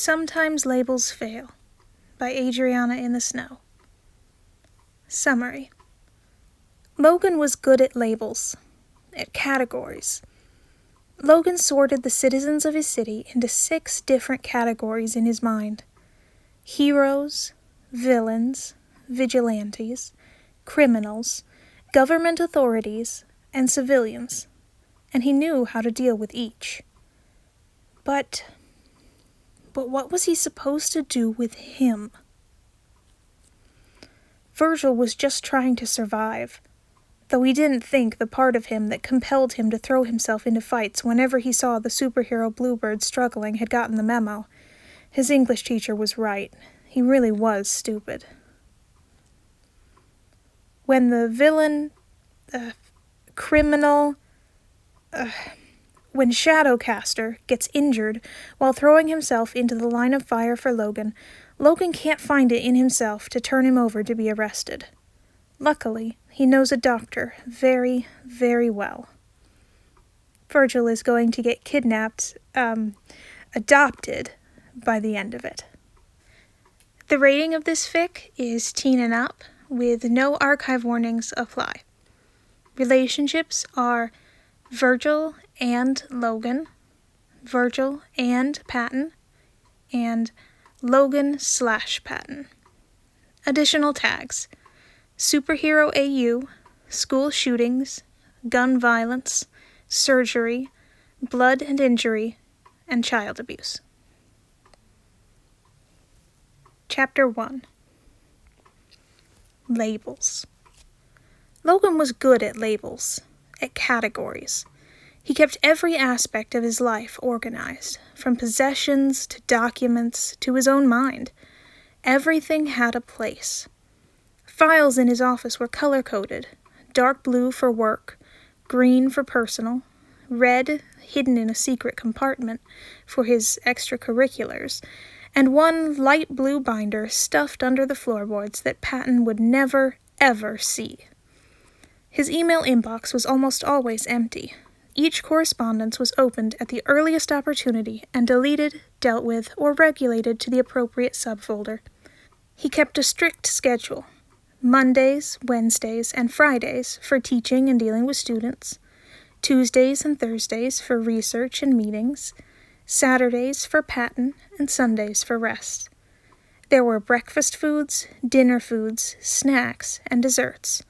Sometimes Labels Fail by AdrianaintheSnow. Summary. Logan was good at labels, at categories. Logan sorted the citizens of his city into 6 different categories in his mind: heroes, villains, vigilantes, criminals, government authorities, and civilians, and he knew how to deal with each. But what was he supposed to do with him? Virgil was just trying to survive, though he didn't think the part of him that compelled him to throw himself into fights whenever he saw the superhero Bluebird struggling had gotten the memo. His English teacher was right. He really was stupid. When the villain, when Shadowcaster gets injured while throwing himself into the line of fire for Logan, Logan can't find it in himself to turn him over to be arrested. Luckily, he knows a doctor very, very well. Virgil is going to get adopted by the end of it. The rating of this fic is teen and up, with no archive warnings apply. Relationships are Virgil and Logan, Virgil and Patton, and Logan/Patton. Additional tags: superhero AU, school shootings, gun violence, surgery, blood and injury, and child abuse. Chapter 1. Labels. Logan was good at labels, at categories. He kept every aspect of his life organized, from possessions to documents to his own mind. Everything had a place. Files in his office were color-coded: dark blue for work, green for personal, red hidden in a secret compartment for his extracurriculars, and one light blue binder stuffed under the floorboards that Patton would never, ever see. His email inbox was almost always empty. Each correspondence was opened at the earliest opportunity and deleted, dealt with, or regulated to the appropriate subfolder. He kept a strict schedule: Mondays, Wednesdays, and Fridays for teaching and dealing with students, Tuesdays and Thursdays for research and meetings, Saturdays for Patton, and Sundays for rest. There were breakfast foods, dinner foods, snacks, and desserts,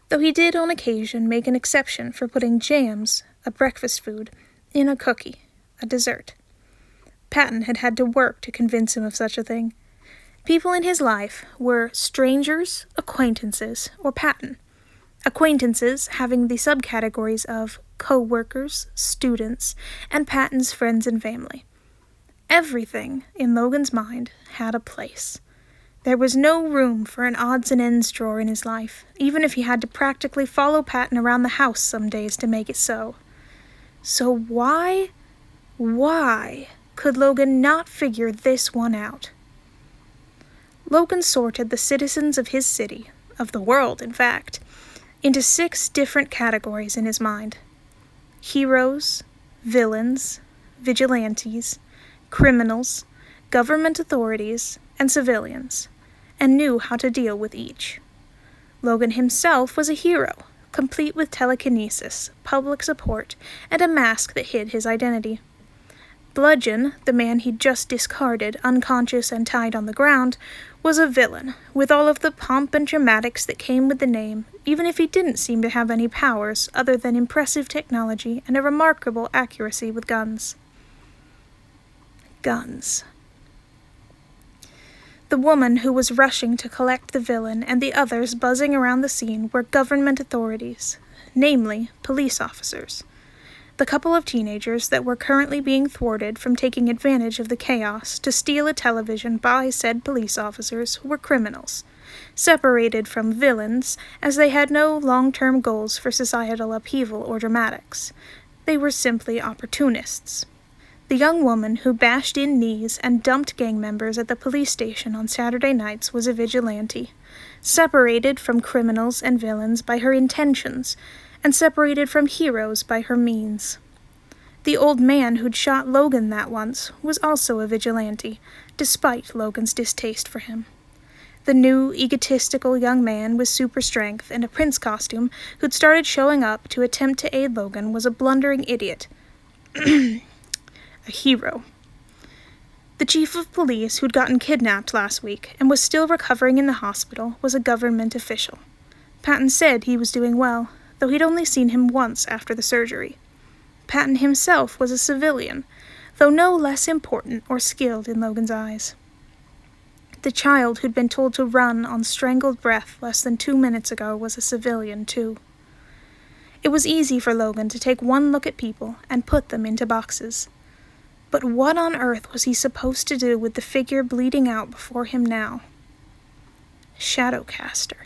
though he did on occasion make an exception for putting jams, a breakfast food, in a cookie, a dessert. Patton had had to work to convince him of such a thing. People in his life were strangers, acquaintances, or Patton. Acquaintances having the subcategories of co-workers, students, and Patton's friends and family. Everything, in Logan's mind, had a place. There was no room for an odds and ends drawer in his life, even if he had to practically follow Patton around the house some days to make it so. So why could Logan not figure this one out? Logan sorted the citizens of his city, of the world in fact, into 6 different categories in his mind: heroes, villains, vigilantes, criminals, government authorities, and civilians, and knew how to deal with each. Logan himself was a hero, complete with telekinesis, public support, and a mask that hid his identity. Bludgeon, the man he'd just discarded, unconscious and tied on the ground, was a villain, with all of the pomp and dramatics that came with the name, even if he didn't seem to have any powers other than impressive technology and a remarkable accuracy with guns. Guns. The woman who was rushing to collect the villain and the others buzzing around the scene were government authorities, namely police officers. The couple of teenagers that were currently being thwarted from taking advantage of the chaos to steal a television by said police officers were criminals, separated from villains as they had no long-term goals for societal upheaval or dramatics. They were simply opportunists. The young woman who bashed in knees and dumped gang members at the police station on Saturday nights was a vigilante, separated from criminals and villains by her intentions, and separated from heroes by her means. The old man who'd shot Logan that once was also a vigilante, despite Logan's distaste for him. The new, egotistical young man with super strength and a prince costume who'd started showing up to attempt to aid Logan was a blundering idiot. A hero. The chief of police, who'd gotten kidnapped last week and was still recovering in the hospital, was a government official. Patton said he was doing well, though he'd only seen him once after the surgery. Patton himself was a civilian, though no less important or skilled in Logan's eyes. The child who'd been told to run on strangled breath less than 2 minutes ago was a civilian, too. It was easy for Logan to take one look at people and put them into boxes. But what on earth was he supposed to do with the figure bleeding out before him now? Shadowcaster.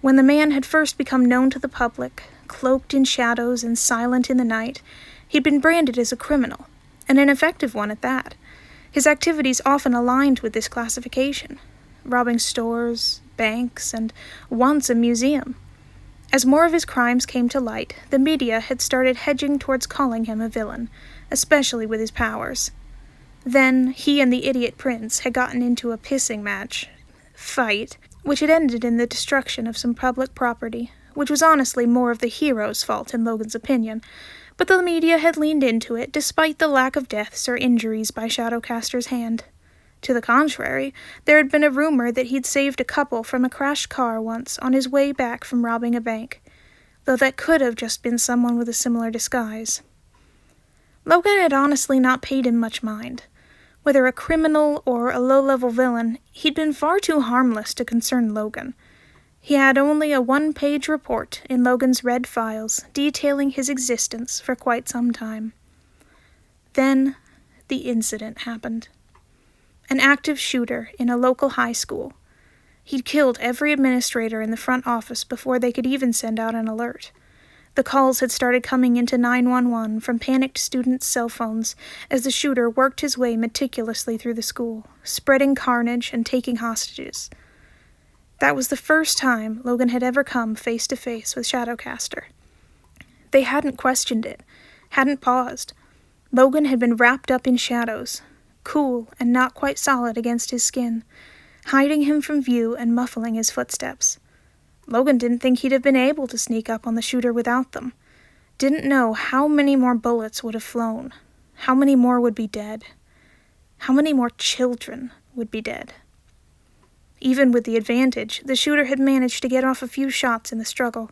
When the man had first become known to the public, cloaked in shadows and silent in the night, he'd been branded as a criminal, and an effective one at that. His activities often aligned with this classification, robbing stores, banks, and once a museum. As more of his crimes came to light, the media had started hedging towards calling him a villain, especially with his powers. Then, he and the idiot prince had gotten into a pissing fight, which had ended in the destruction of some public property, which was honestly more of the hero's fault in Logan's opinion, but the media had leaned into it despite the lack of deaths or injuries by Shadowcaster's hand. To the contrary, there had been a rumor that he'd saved a couple from a crashed car once on his way back from robbing a bank, though that could have just been someone with a similar disguise. Logan had honestly not paid him much mind. Whether a criminal or a low-level villain, he'd been far too harmless to concern Logan. He had only a 1-page report in Logan's red files detailing his existence for quite some time. Then, the incident happened. An active shooter in a local high school. He'd killed every administrator in the front office before they could even send out an alert. The calls had started coming into 911 from panicked students' cell phones as the shooter worked his way meticulously through the school, spreading carnage and taking hostages. That was the first time Logan had ever come face-to-face with Shadowcaster. They hadn't questioned it, hadn't paused. Logan had been wrapped up in shadows, cool and not quite solid against his skin, hiding him from view and muffling his footsteps. Logan didn't think he'd have been able to sneak up on the shooter without them. Didn't know how many more bullets would have flown, how many more would be dead, how many more children would be dead. Even with the advantage, the shooter had managed to get off a few shots in the struggle,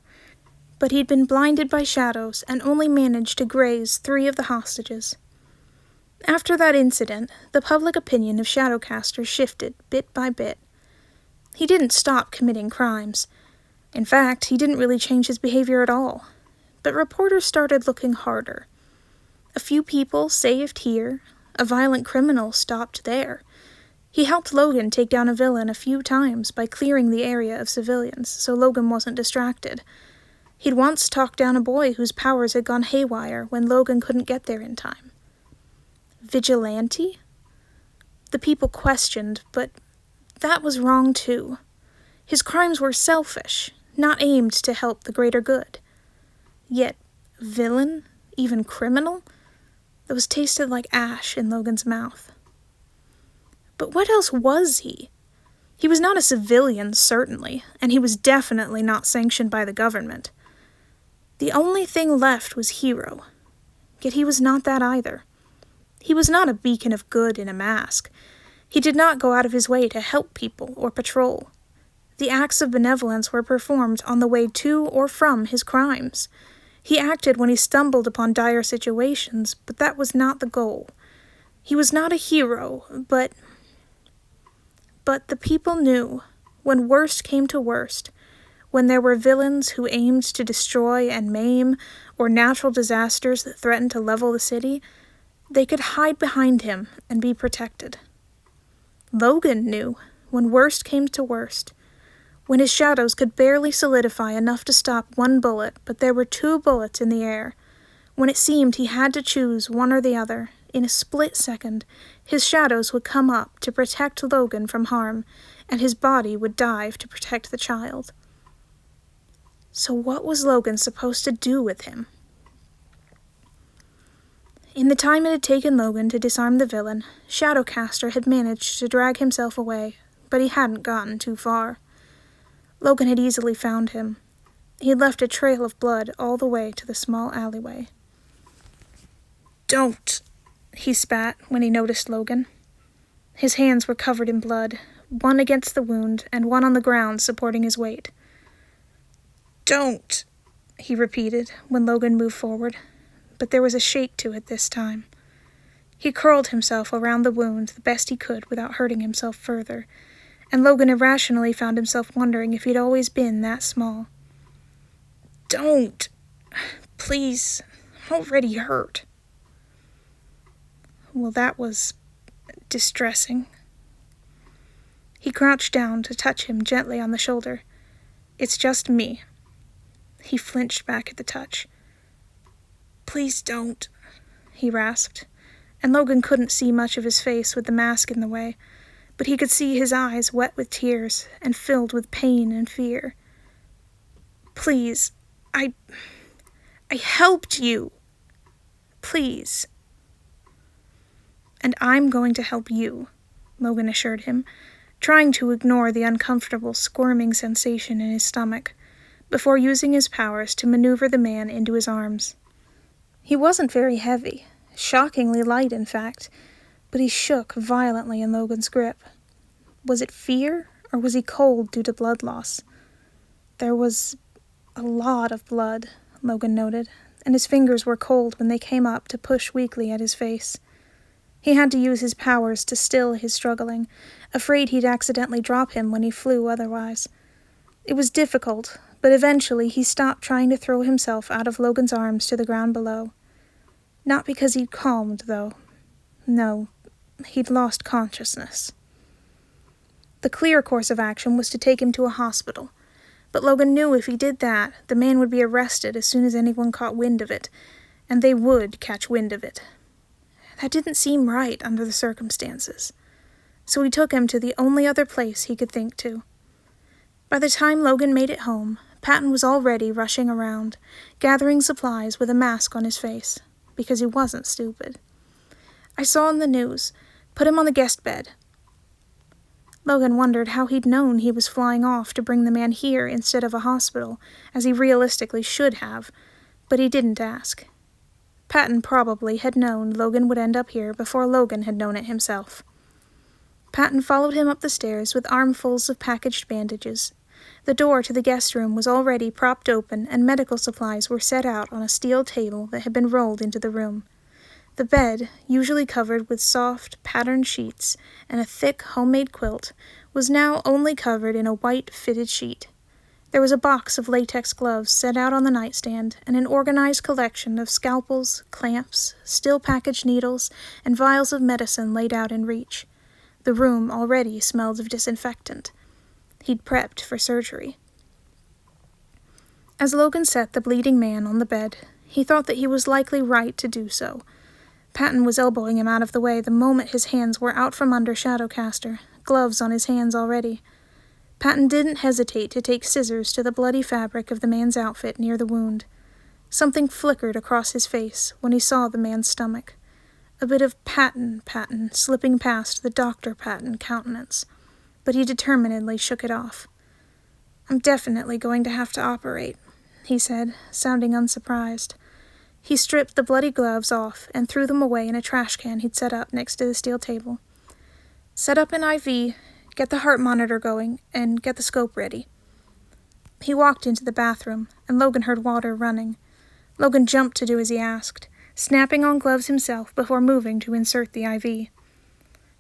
but he'd been blinded by shadows and only managed to graze 3 of the hostages. After that incident, the public opinion of Shadowcaster shifted bit by bit. He didn't stop committing crimes. In fact, he didn't really change his behavior at all. But reporters started looking harder. A few people saved here, a violent criminal stopped there. He helped Logan take down a villain a few times by clearing the area of civilians, so Logan wasn't distracted. He'd once talked down a boy whose powers had gone haywire when Logan couldn't get there in time. Vigilante? The people questioned, but that was wrong too. His crimes were selfish, not aimed to help the greater good. Yet, villain, even criminal, those tasted like ash in Logan's mouth. But what else was he? He was not a civilian, certainly, and he was definitely not sanctioned by the government. The only thing left was hero, yet he was not that either. He was not a beacon of good in a mask. He did not go out of his way to help people or patrol. The acts of benevolence were performed on the way to or from his crimes. He acted when he stumbled upon dire situations, but that was not the goal. He was not a hero, but the people knew, when worst came to worst, when there were villains who aimed to destroy and maim, or natural disasters that threatened to level the city, they could hide behind him and be protected. Logan knew, when worst came to worst, when his shadows could barely solidify enough to stop 1 bullet, but there were 2 bullets in the air, when it seemed he had to choose one or the other, in a split second, his shadows would come up to protect Logan from harm, and his body would dive to protect the child. So what was Logan supposed to do with him? In the time it had taken Logan to disarm the villain, Shadowcaster had managed to drag himself away, but he hadn't gotten too far. Logan had easily found him. He had left a trail of blood all the way to the small alleyway. "Don't!" he spat when he noticed Logan. His hands were covered in blood, one against the wound and one on the ground supporting his weight. "Don't!" he repeated when Logan moved forward, but there was a shake to it this time. He curled himself around the wound the best he could without hurting himself further, and Logan irrationally found himself wondering if he'd always been that small. "Don't! Please, I'm already hurt." Well, that was distressing. He crouched down to touch him gently on the shoulder. "It's just me." He flinched back at the touch. "Please don't," he rasped, and Logan couldn't see much of his face with the mask in the way, but he could see his eyes wet with tears and filled with pain and fear. "Please, I helped you. Please." "And I'm going to help you," Logan assured him, trying to ignore the uncomfortable squirming sensation in his stomach, before using his powers to maneuver the man into his arms. He wasn't very heavy, shockingly light in fact, but he shook violently in Logan's grip. Was it fear, or was he cold due to blood loss? There was a lot of blood, Logan noted, and his fingers were cold when they came up to push weakly at his face. He had to use his powers to still his struggling, afraid he'd accidentally drop him when he flew otherwise. It was difficult, but eventually he stopped trying to throw himself out of Logan's arms to the ground below. Not because he'd calmed, though. No, he'd lost consciousness. The clear course of action was to take him to a hospital, but Logan knew if he did that, the man would be arrested as soon as anyone caught wind of it, and they would catch wind of it. That didn't seem right under the circumstances, so he took him to the only other place he could think to. By the time Logan made it home, Patton was already rushing around, gathering supplies with a mask on his face, because he wasn't stupid. "I saw in the news. Put him on the guest bed." Logan wondered how he'd known he was flying off to bring the man here instead of a hospital, as he realistically should have, but he didn't ask. Patton probably had known Logan would end up here before Logan had known it himself. Patton followed him up the stairs with armfuls of packaged bandages. The door to the guest room was already propped open, and medical supplies were set out on a steel table that had been rolled into the room. The bed, usually covered with soft, patterned sheets and a thick homemade quilt, was now only covered in a white fitted sheet. There was a box of latex gloves set out on the nightstand, and an organized collection of scalpels, clamps, still-packaged needles, and vials of medicine laid out in reach. The room already smelled of disinfectant. He'd prepped for surgery. As Logan set the bleeding man on the bed, he thought that he was likely right to do so. Patton was elbowing him out of the way the moment his hands were out from under Shadowcaster, gloves on his hands already. Patton didn't hesitate to take scissors to the bloody fabric of the man's outfit near the wound. Something flickered across his face when he saw the man's stomach. A bit of Patton slipping past the Dr. Patton countenance, but he determinedly shook it off. "I'm definitely going to have to operate," he said, sounding unsurprised. He stripped the bloody gloves off and threw them away in a trash can he'd set up next to the steel table. "Set up an IV, get the heart monitor going, and get the scope ready." He walked into the bathroom, and Logan heard water running. Logan jumped to do as he asked, snapping on gloves himself before moving to insert the IV.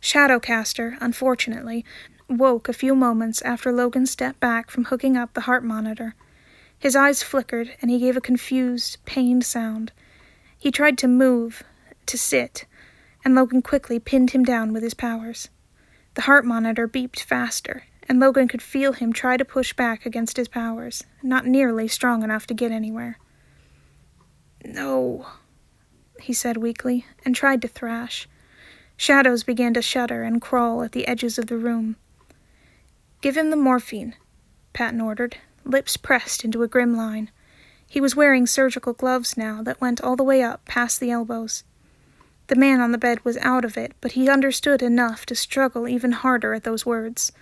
Shadowcaster, unfortunately, woke a few moments after Logan stepped back from hooking up the heart monitor. His eyes flickered, and he gave a confused, pained sound. He tried to move, to sit, and Logan quickly pinned him down with his powers. The heart monitor beeped faster, and Logan could feel him try to push back against his powers, not nearly strong enough to get anywhere. "No," he said weakly, and tried to thrash. Shadows began to shudder and crawl at the edges of the room. "Give him the morphine," Patton ordered, lips pressed into a grim line. He was wearing surgical gloves now that went all the way up past the elbows. The man on the bed was out of it, but he understood enough to struggle even harder at those words.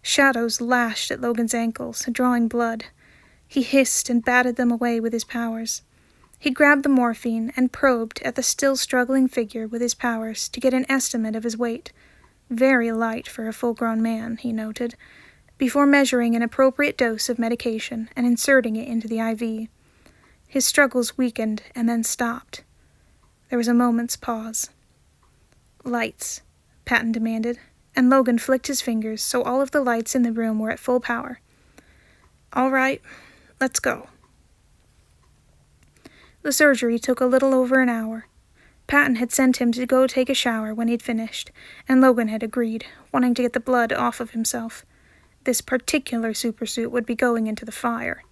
Shadows lashed at Logan's ankles, drawing blood. He hissed and batted them away with his powers. He grabbed the morphine and probed at the still struggling figure with his powers to get an estimate of his weight. Very light for a full-grown man, he noted, before measuring an appropriate dose of medication and inserting it into the IV. His struggles weakened and then stopped. There was a moment's pause. "Lights," Patton demanded, and Logan flicked his fingers so all of the lights in the room were at full power. "All right, let's go." The surgery took a little over an hour. Patton had sent him to go take a shower when he'd finished, and Logan had agreed, wanting to get the blood off of himself. This particular supersuit would be going into the fire.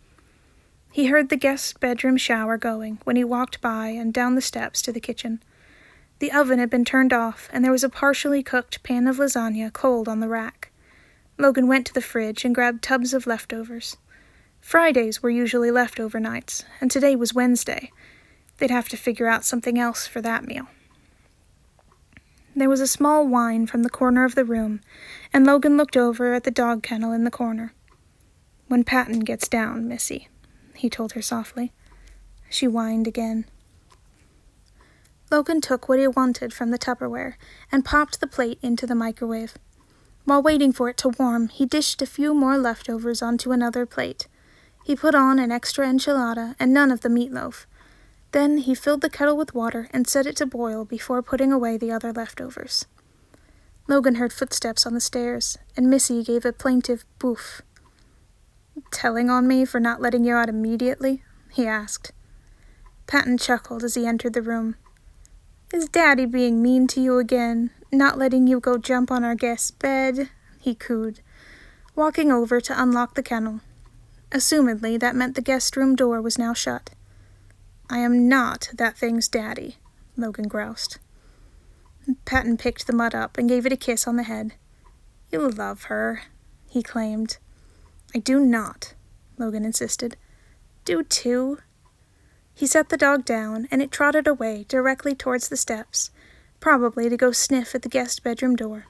He heard the guest bedroom shower going when he walked by and down the steps to the kitchen. The oven had been turned off, and there was a partially cooked pan of lasagna cold on the rack. Logan went to the fridge and grabbed tubs of leftovers. Fridays were usually leftover nights, and today was Wednesday. They'd have to figure out something else for that meal. There was a small whine from the corner of the room, and Logan looked over at the dog kennel in the corner. "When Patton gets down, Missy," he told her softly. She whined again. Logan took what he wanted from the Tupperware and popped the plate into the microwave. While waiting for it to warm, he dished a few more leftovers onto another plate. He put on an extra enchilada and none of the meatloaf. Then he filled the kettle with water and set it to boil before putting away the other leftovers. Logan heard footsteps on the stairs, and Missy gave a plaintive boof. "Telling on me for not letting you out immediately?" he asked. Patton chuckled as he entered the room. "Is Daddy being mean to you again, not letting you go jump on our guest's bed?" he cooed, walking over to unlock the kennel. Assumedly, that meant the guest room door was now shut. "I am not that thing's daddy," Logan groused. Patton picked the mutt up and gave it a kiss on the head. "You love her," he claimed. "I do not," Logan insisted. "Do too." He set the dog down, and it trotted away directly towards the steps, probably to go sniff at the guest bedroom door.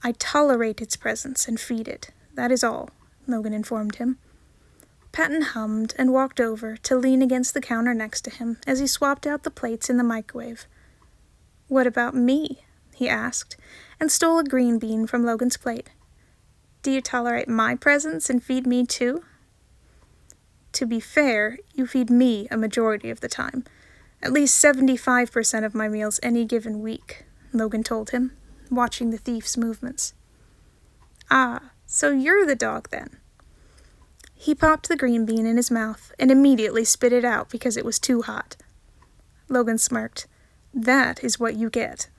"I tolerate its presence and feed it, that is all," Logan informed him. Patton hummed and walked over to lean against the counter next to him as he swapped out the plates in the microwave. "What about me?" he asked, and stole a green bean from Logan's plate. "Do you tolerate my presence and feed me too?" "To be fair, you feed me a majority of the time. At least 75% of my meals any given week," Logan told him, watching the thief's movements. "Ah, so you're the dog then." He popped the green bean in his mouth and immediately spit it out because it was too hot. Logan smirked. "That is what you get."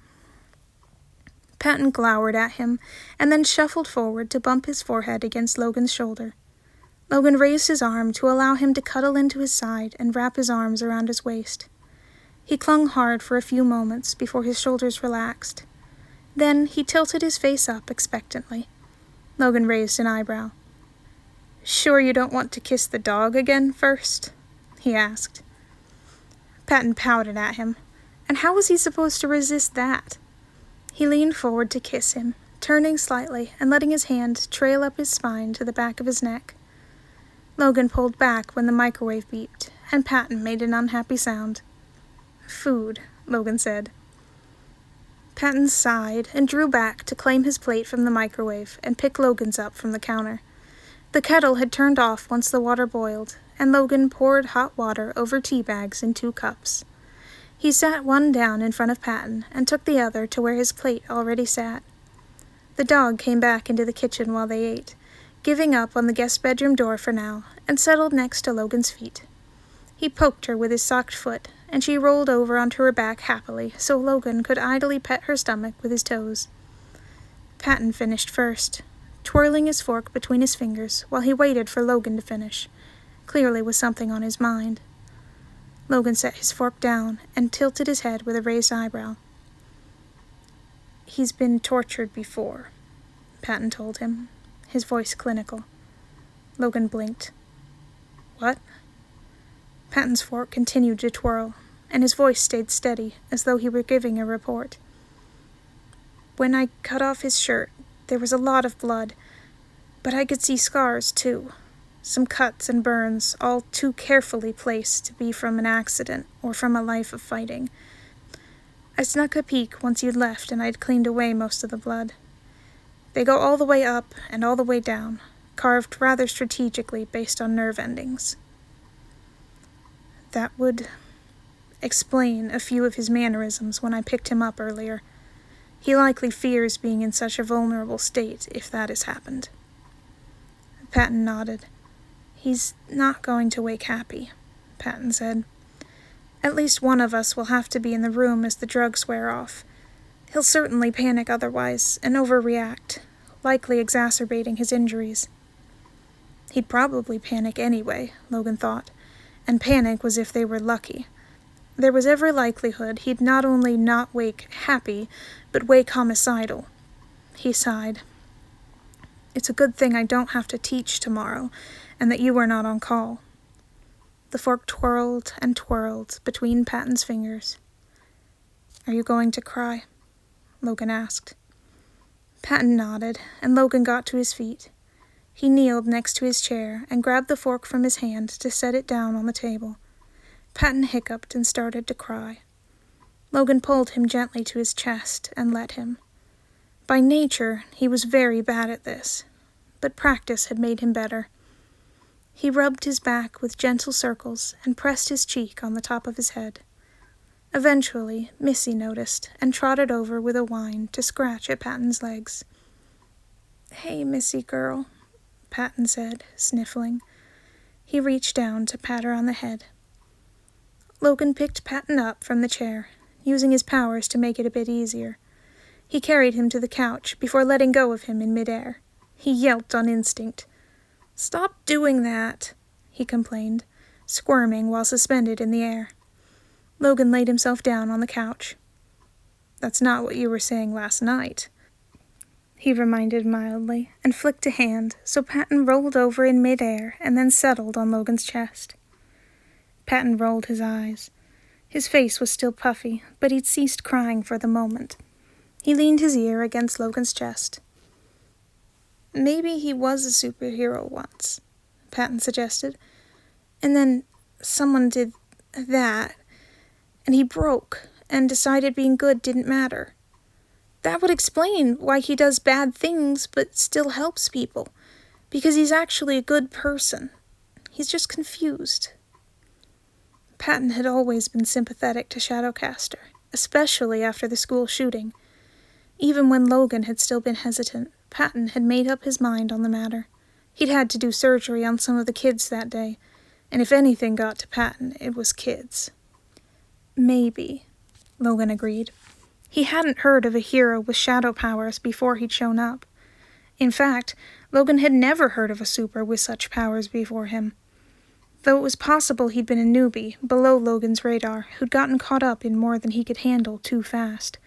Patton glowered at him and then shuffled forward to bump his forehead against Logan's shoulder. Logan raised his arm to allow him to cuddle into his side and wrap his arms around his waist. He clung hard for a few moments before his shoulders relaxed. Then he tilted his face up expectantly. Logan raised an eyebrow. "Sure you don't want to kiss the dog again first?" he asked. Patton pouted at him, and how was he supposed to resist that? He leaned forward to kiss him, turning slightly and letting his hand trail up his spine to the back of his neck. Logan pulled back when the microwave beeped, and Patton made an unhappy sound. "Food," Logan said. Patton sighed and drew back to claim his plate from the microwave and pick Logan's up from the counter. The kettle had turned off once the water boiled, and Logan poured hot water over tea bags in 2 cups. He sat one down in front of Patton and took the other to where his plate already sat. The dog came back into the kitchen while they ate, giving up on the guest bedroom door for now, and settled next to Logan's feet. He poked her with his socked foot, and she rolled over onto her back happily so Logan could idly pet her stomach with his toes. Patton finished first, twirling his fork between his fingers while he waited for Logan to finish, clearly with something on his mind. Logan set his fork down and tilted his head with a raised eyebrow. "He's been tortured before," Patton told him, his voice clinical. Logan blinked. "What?" Patton's fork continued to twirl, and his voice stayed steady, as though he were giving a report. When I cut off his shirt, there was a lot of blood, but I could see scars, too. Some cuts and burns, all too carefully placed to be from an accident or from a life of fighting. I snuck a peek once you'd left and I'd cleaned away most of the blood. They go all the way up and all the way down, carved rather strategically based on nerve endings. That would explain a few of his mannerisms when I picked him up earlier. He likely fears being in such a vulnerable state if that has happened. Patton nodded. He's not going to wake happy, Patton said. At least one of us will have to be in the room as the drugs wear off. He'll certainly panic otherwise and overreact, likely exacerbating his injuries. He'd probably panic anyway, Logan thought, and panic was if they were lucky. There was every likelihood he'd not only not wake happy, but wake homicidal. He sighed. It's a good thing I don't have to teach tomorrow, and that you are not on call. The fork twirled and twirled between Patton's fingers. Are you going to cry? Logan asked. Patton nodded, and Logan got to his feet. He kneeled next to his chair and grabbed the fork from his hand to set it down on the table. Patton hiccuped and started to cry. Logan pulled him gently to his chest and let him. By nature, he was very bad at this, but practice had made him better. He rubbed his back with gentle circles and pressed his cheek on the top of his head. Eventually, Missy noticed and trotted over with a whine to scratch at Patton's legs. Hey, Missy girl, Patton said, sniffling. He reached down to pat her on the head. Logan picked Patton up from the chair, using his powers to make it a bit easier. He carried him to the couch before letting go of him in midair. He yelped on instinct. Stop doing that, he complained, squirming while suspended in the air. Logan laid himself down on the couch. That's not what you were saying last night, he reminded mildly, and flicked a hand so Patton rolled over in midair and then settled on Logan's chest. Patton rolled his eyes. His face was still puffy, but he'd ceased crying for the moment. He leaned his ear against Logan's chest. Maybe he was a superhero once, Patton suggested. And then someone did that, and he broke and decided being good didn't matter. That would explain why he does bad things but still helps people, because he's actually a good person. He's just confused. Patton had always been sympathetic to Shadowcaster, especially after the school shooting. Even when Logan had still been hesitant, Patton had made up his mind on the matter. He'd had to do surgery on some of the kids that day, and if anything got to Patton, it was kids. Maybe, Logan agreed. He hadn't heard of a hero with shadow powers before he'd shown up. In fact, Logan had never heard of a super with such powers before him. Though it was possible he'd been a newbie, below Logan's radar, who'd gotten caught up in more than he could handle too fast.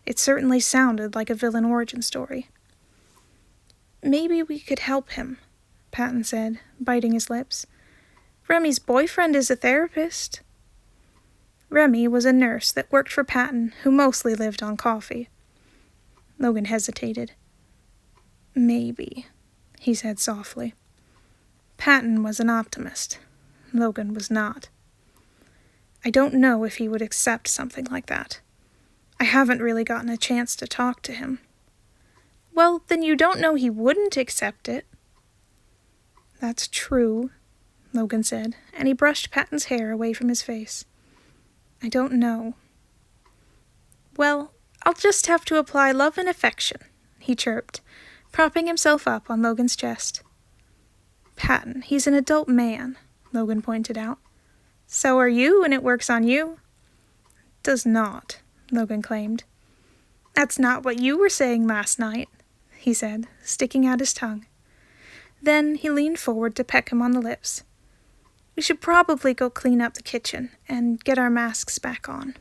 It certainly sounded like a villain origin story. Maybe we could help him, Patton said, biting his lips. Remy's boyfriend is a therapist. Remy was a nurse that worked for Patton, who mostly lived on coffee. Logan hesitated. Maybe, he said softly. Patton was an optimist. Logan was not. I don't know if he would accept something like that. I haven't really gotten a chance to talk to him. Well, then you don't know he wouldn't accept it. That's true, Logan said, and he brushed Patton's hair away from his face. I don't know. Well, I'll just have to apply love and affection, he chirped, propping himself up on Logan's chest. Patton, he's an adult man, Logan pointed out. So are you, and it works on you. Does not, Logan claimed. That's not what you were saying last night, he said, sticking out his tongue. Then he leaned forward to peck him on the lips. We should probably go clean up the kitchen and get our masks back on.